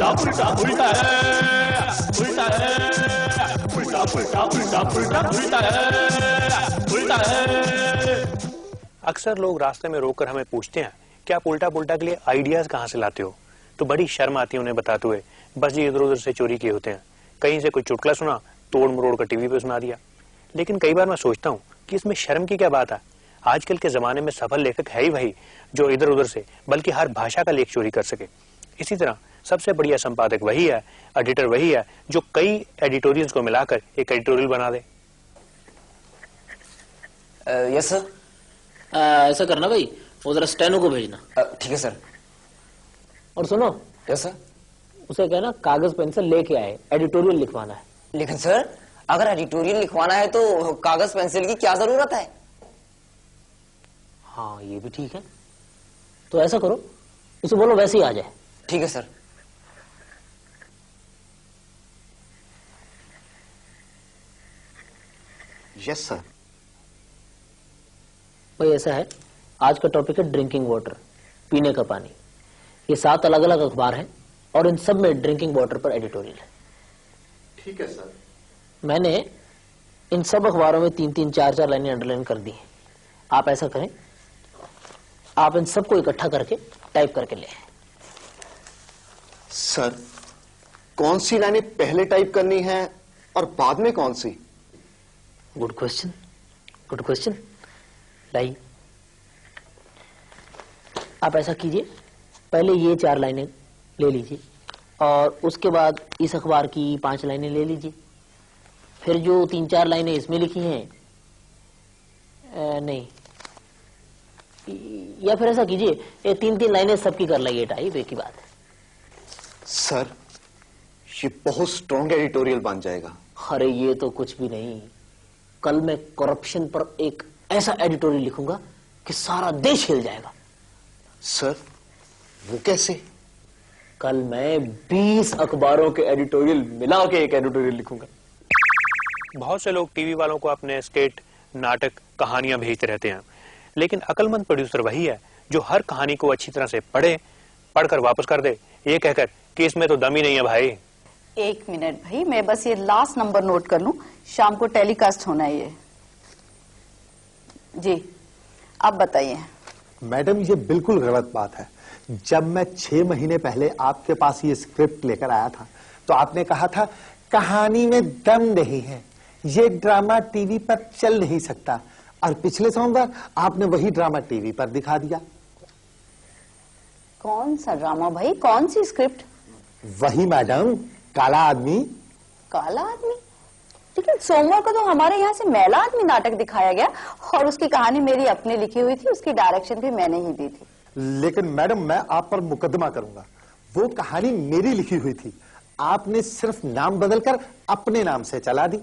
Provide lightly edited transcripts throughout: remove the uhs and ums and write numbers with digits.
उल्टा उल्टा उल्टा है, उल्टा है, उल्टा उल्टा उल्टा उल्टा उल्टा है, उल्टा है। अक्सर लोग रास्ते में रोककर हमें पूछते हैं कि आप उल्टा पुल्टा के लिए आइडियाज कहाँ से लाते हो, तो बड़ी शर्म आती है उन्हें बताते हुए। बस ये इधर उधर से चोरी किए होते हैं, कहीं से कोई चुटकुला सुना, तोड़ मरोड़ कर टीवी पे सुना दिया। लेकिन कई बार मैं सोचता हूँ कि इसमें शर्म की क्या बात है। आजकल के जमाने में सफल लेखक है ही वही जो इधर उधर से बल्कि हर भाषा का लेख चोरी कर सके। इसी तरह सबसे बढ़िया संपादक वही है, एडिटर वही है जो कई एडिटोरियल्स को मिलाकर एक एडिटोरियल बना दे। Yes sir. ऐसा करना भाई, वो जरा स्टेनो को भेजना। ठीक है सर। और सुनो। Yes sir. उसे कहना कागज पेंसिल लेके आए, एडिटोरियल लिखवाना है। लेकिन सर अगर एडिटोरियल लिखवाना है तो कागज पेंसिल की क्या जरूरत है? हाँ ये भी ठीक है, तो ऐसा करो उसे बोलो वैसे ही आ जाए। ठीक है सर। Yes sir. भाई ऐसा है, आज का टॉपिक है ड्रिंकिंग वाटर, पीने का पानी। ये 7 अलग अलग अखबार हैं और इन सब में ड्रिंकिंग वाटर पर एडिटोरियल है। ठीक है सर। मैंने इन सब अखबारों में 3-3, 4-4 लाइनें अंडरलाइन कर दी हैं। आप ऐसा करें, आप इन सबको इकट्ठा करके टाइप करके ले आए। सर कौन सी लाइनें पहले टाइप करनी है और बाद में कौन सी? Good question, good question. लाइए, आप ऐसा कीजिए, पहले ये 4 लाइनें ले लीजिए और उसके बाद इस अखबार की 5 लाइनें ले लीजिए। फिर जो 3-4 लाइनें इसमें लिखी हैं, नहीं, या फिर ऐसा कीजिए, ये 3-3 लाइनें सबकी कर लाइए टाइप, एक ही बात है। सर ये बहुत स्ट्रॉन्ग एडिटोरियल बन जाएगा। अरे ये तो कुछ भी नहीं, कल मैं करप्शन पर एक ऐसा एडिटोरियल लिखूंगा कि सारा देश हिल जाएगा। सर वो कैसे? कल मैं 20 अखबारों के एडिटोरियल मिला के एक एडिटोरियल लिखूंगा। बहुत से लोग टीवी वालों को अपने स्केट, नाटक, कहानियां भेजते रहते हैं, लेकिन अक्लमंद प्रोड्यूसर वही है जो हर कहानी को अच्छी तरह से पढ़कर वापस कर दे, ये कहकर कि इसमें तो दम ही नहीं है भाई। 1 मिनट भाई, मैं बस ये लास्ट नंबर नोट कर लूं, शाम को टेलीकास्ट होना है ये। जी अब बताइए। मैडम ये बिल्कुल गलत बात है। जब मैं 6 महीने पहले आपके पास ये स्क्रिप्ट लेकर आया था तो आपने कहा था कहानी में दम नहीं है, ये ड्रामा टीवी पर चल नहीं सकता, और पिछले सोमवार आपने वही ड्रामा टीवी पर दिखा दिया। कौन सा ड्रामा भाई, कौन सी स्क्रिप्ट? वही मैडम, काला आदमी। काला आदमी? लेकिन सोमवार को तो हमारे यहाँ से मैला आदमी नाटक दिखाया गया और उसकी कहानी मेरी अपनी लिखी हुई थी, उसकी डायरेक्शन भी मैंने ही दी थी। लेकिन मैडम मैं आप पर मुकदमा करूंगा, वो कहानी मेरी लिखी हुई थी, आपने सिर्फ नाम बदलकर अपने नाम से चला दी।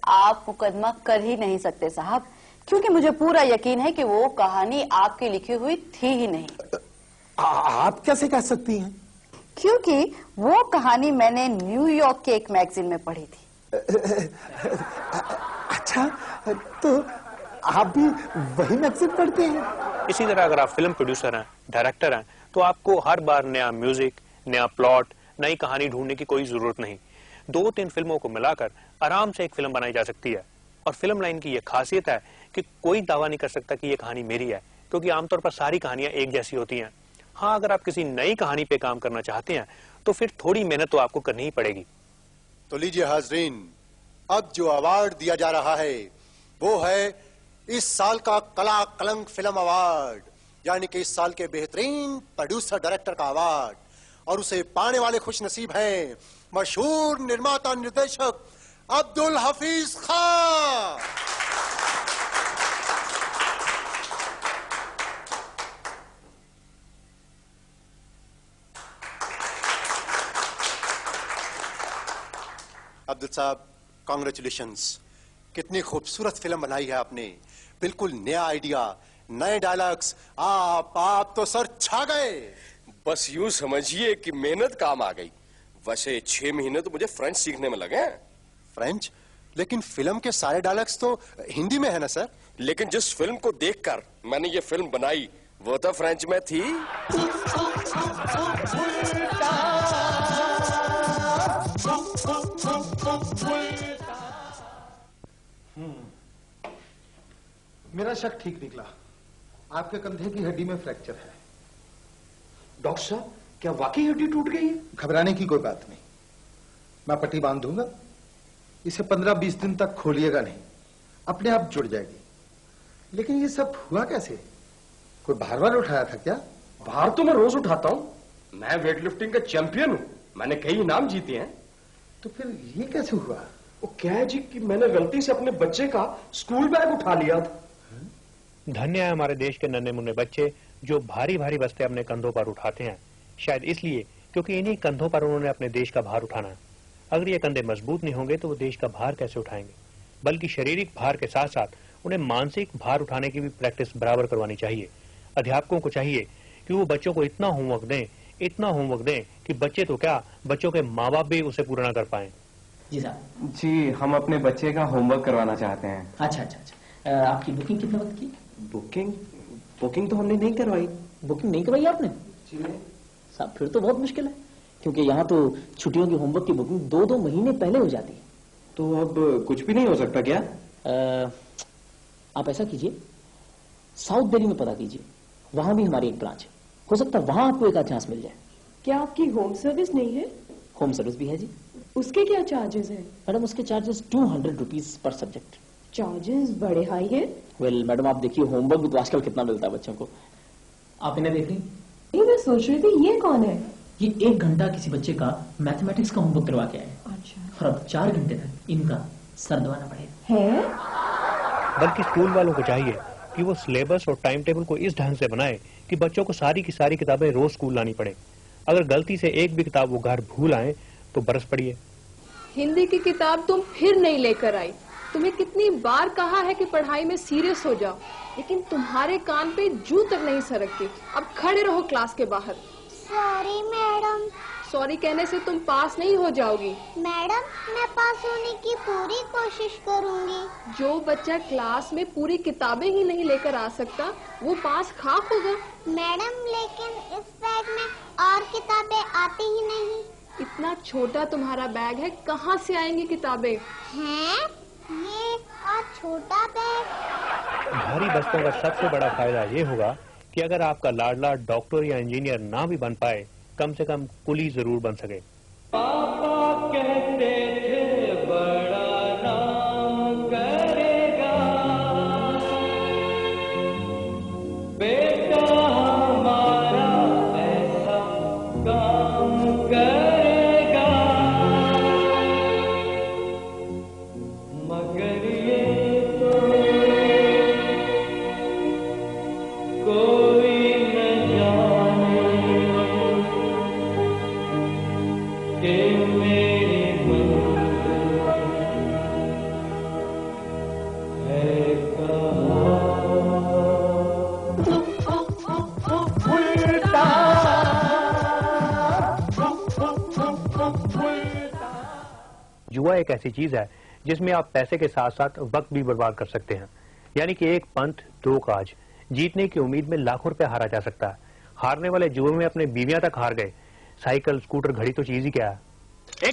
आप मुकदमा कर ही नहीं सकते साहब, क्योंकि मुझे पूरा यकीन है कि वो कहानी आपकी लिखी हुई थी ही नहीं। आप कैसे कह सकती हैं? क्योंकि वो कहानी मैंने न्यूयॉर्क के एक मैगजीन में पढ़ी थी। अच्छा, तो आप भी वही मैगजीन पढ़ते हैं? इसी तरह अगर आप फिल्म प्रोड्यूसर हैं, डायरेक्टर हैं, तो आपको हर बार नया म्यूजिक, नया प्लॉट, नई कहानी ढूंढने की कोई जरूरत नहीं। 2-3 फिल्मों को मिलाकर आराम से एक फिल्म बनाई जा सकती है। और फिल्म लाइन की यह खासियत है कि कोई दावा नहीं कर सकता कि यह कहानी मेरी है, क्योंकि आमतौर पर सारी कहानियां एक जैसी होती हैं। हाँ, अगर आप किसी नई कहानी पे काम करना चाहते हैं तो फिर थोड़ी मेहनत तो आपको करनी ही पड़ेगी। तो लीजिए हाजरीन, अब जो अवार्ड दिया जा रहा है वो है इस साल का कला कलंक फिल्म अवार्ड, यानी कि इस साल के बेहतरीन प्रोड्यूसर डायरेक्टर का अवार्ड। और उसे पाने वाले खुश नसीब हैं मशहूर निर्माता निर्देशक अब्दुल हफीज खान। अब्दुल साहब, कांग्रेचुलेशंस। कितनी खूबसूरत फिल्म बनाई है आपने, बिल्कुल नया आइडिया, नए डायलॉग्स। आप तो सर छा गए। बस यूं समझिए कि मेहनत काम आ गई। वैसे 6 महीने तो मुझे फ्रेंच सीखने में लगे। फ्रेंच? लेकिन फिल्म के सारे डायलॉग्स तो हिंदी में है ना सर? लेकिन जिस फिल्म को देखकर मैंने ये फिल्म बनाई वो तो फ्रेंच में थी। मेरा शक ठीक निकला, आपके कंधे की हड्डी में फ्रैक्चर है। डॉक्टर साहब, क्या वाकई हड्डी टूट गई है? घबराने की कोई बात नहीं, मैं पट्टी बांध दूंगा, इसे 15-20 दिन तक खोलिएगा नहीं, अपने आप जुड़ जाएगी। लेकिन ये सब हुआ कैसे? कोई भार वार उठाया था क्या? भार तो मैं रोज उठाता हूँ, मैं वेट लिफ्टिंग का चैंपियन हूँ, मैंने कई इनाम जीते हैं। तो फिर ये कैसे हुआ? वो क्या है जी कि मैंने गलती से अपने बच्चे का स्कूल बैग उठा लिया था। धन्य है हमारे देश के नन्हे मुन्ने बच्चे जो भारी भारी बस्ते अपने कंधों पर उठाते हैं, शायद इसलिए क्योंकि इन्हीं कंधों पर उन्होंने अपने देश का भार उठाना है। अगर ये कंधे मजबूत नहीं होंगे तो वो देश का भार कैसे उठाएंगे? बल्कि शारीरिक भार के साथ साथ उन्हें मानसिक भार उठाने की भी प्रैक्टिस बराबर करवानी चाहिए। अध्यापकों को चाहिए कि वो बच्चों को इतना होमवर्क दें कि बच्चे तो क्या, बच्चों के माँ बाप भी उसे पूरा न कर पाए। जी साहब। जी, हम अपने बच्चे का होमवर्क करवाना चाहते हैं। अच्छा अच्छा अच्छा, आपकी बुकिंग कितने वक्त की? बुकिंग तो हमने नहीं करवाई। बुकिंग नहीं करवाई आपने? जी नहीं। साहब फिर तो बहुत मुश्किल है, क्योंकि यहाँ तो छुट्टियों की होमवर्क की बुकिंग 2-2 महीने पहले हो जाती है। तो अब कुछ भी नहीं हो सकता क्या? आप ऐसा कीजिए, साउथ दिल्ली में पता कीजिए, वहां भी हमारी एक ब्रांच है, हो सकता है वहां आपको एक आध चांस मिल जाए। क्या आपकी होम सर्विस नहीं है? होम सर्विस भी है जी। उसके क्या चार्जेस हैं? मैडम उसके charges 200 rupees per subject. Charges बड़े हाई है। वेल मैडम आप देखिए, होमवर्क भी तो आजकल कितना मिलता है बच्चों को। आप इन्हें देख रही? मैं सोच रही थी ये कौन है? ये 1 घंटा किसी बच्चे का मैथमेटिक्स का होमवर्क करवा के आए। अच्छा। और अब 4 घंटे तक इनका सर दबाना पड़ेगा। है? बल्कि स्कूल वालों को चाहिए कि वो सिलेबस और टाइम टेबल को इस ढंग से बनाए कि बच्चों को सारी की सारी किताबें रोज स्कूल लानी पड़े। अगर गलती से एक भी किताब वो घर भूल आए तो बरस पड़िए। हिंदी की किताब तुम फिर नहीं लेकर आई। तुम्हें कितनी बार कहा है कि पढ़ाई में सीरियस हो जाओ, लेकिन तुम्हारे कान पे जू तक नहीं सरकती। अब खड़े रहो क्लास के बाहर। Sorry madam. सॉरी कहने से तुम पास नहीं हो जाओगी। मैडम मैं पास होने की पूरी कोशिश करूंगी। जो बच्चा क्लास में पूरी किताबें ही नहीं लेकर आ सकता वो पास खाक होगा। मैडम लेकिन इस बैग में और किताबें आती ही नहीं। इतना छोटा तुम्हारा बैग है, कहाँ से आएंगी किताबें? हैं? ये और छोटा बैग। भारी बस्तों का सबसे बड़ा फायदा ये होगा कि अगर आपका लाडला डॉक्टर या इंजीनियर ना भी बन पाए, कम से कम कुली जरूर बन सके। पापा कहते थे बड़ा नाम करेगा, बेटा हमारा ऐसा काम करेगा, मगर ये तो कोई न जाने कि मेरी मंजिल है कहाँ। जुआ एक ऐसी चीज है जिसमें आप पैसे के साथ साथ वक्त भी बर्बाद कर सकते हैं। यानी कि एक पंथ दो काज। जीतने की उम्मीद में लाखों रुपए हारा जा सकता है। हारने वाले जुए में अपने बीवियां तक हार गए। साइकिल स्कूटर घड़ी तो चीज ही क्या है। रह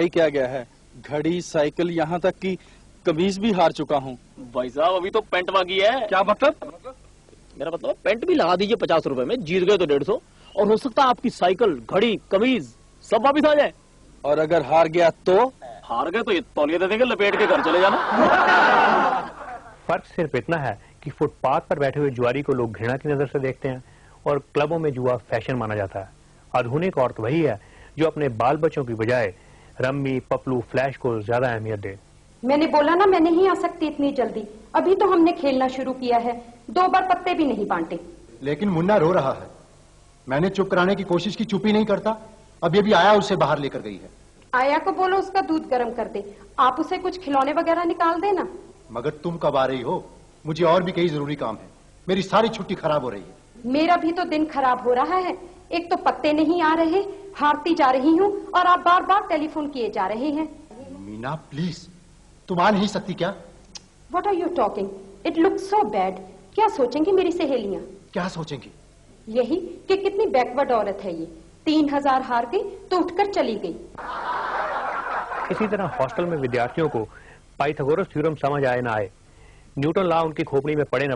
क्या गया है, घड़ी साइकिल यहाँ तक कि कमीज भी हार चुका हूँ। भाई साहब अभी तो पेंट बाकी है। क्या मतलब? मेरा मतलब पेंट भी लगा दीजिए 50 रुपए में, जीत गए तो 150, और हो सकता है आपकी साइकिल घड़ी कमीज सब वापिस आ जाए। और अगर हार गया तो? हार गए तो ये तौलिया दे देंगे, लपेट के घर चले जाना। फर्क सिर्फ इतना है कि फुटपाथ पर बैठे हुए जुआरी को लोग घृणा की नजर से देखते हैं और क्लबों में जुआ फैशन माना जाता है। आधुनिक औरत वही है जो अपने बाल बच्चों की बजाय रम्मी, पपलू, फ्लैश को ज्यादा अहमियत दे। मैंने बोला ना मैं नहीं आ सकती इतनी जल्दी, अभी तो हमने खेलना शुरू किया है, 2 बार पत्ते भी नहीं बांटे। लेकिन मुन्ना रो रहा है, मैंने चुप कराने की कोशिश की, चुप ही नहीं करता। अब ये भी आया उसे बाहर लेकर गई है। आया को बोलो उसका दूध गर्म कर दे, आप उसे कुछ खिलौने वगैरह निकाल देना। मगर तुम कब आ रही हो? मुझे और भी कई जरूरी काम है, मेरी सारी छुट्टी खराब हो रही है। मेरा भी तो दिन खराब हो रहा है, एक तो पत्ते नहीं आ रहे, हारती जा रही हूँ और आप बार बार टेलीफोन किए जा रहे हैं। मीना प्लीज, तुम आ नहीं सकती क्या? What are you talking? It looks so bad. क्या सोचेंगी मेरी सहेलियाँ? क्या सोचेंगी? यही कि कितनी बैकवर्ड औरत है ये। 3000 हार गई तो उठकर चली गई। इसी तरह हॉस्टल में विद्यार्थियों को पाइथागोरस थ्योरम समझ आए ना आए, न्यूटन लॉ उनकी खोपड़ी में पड़े न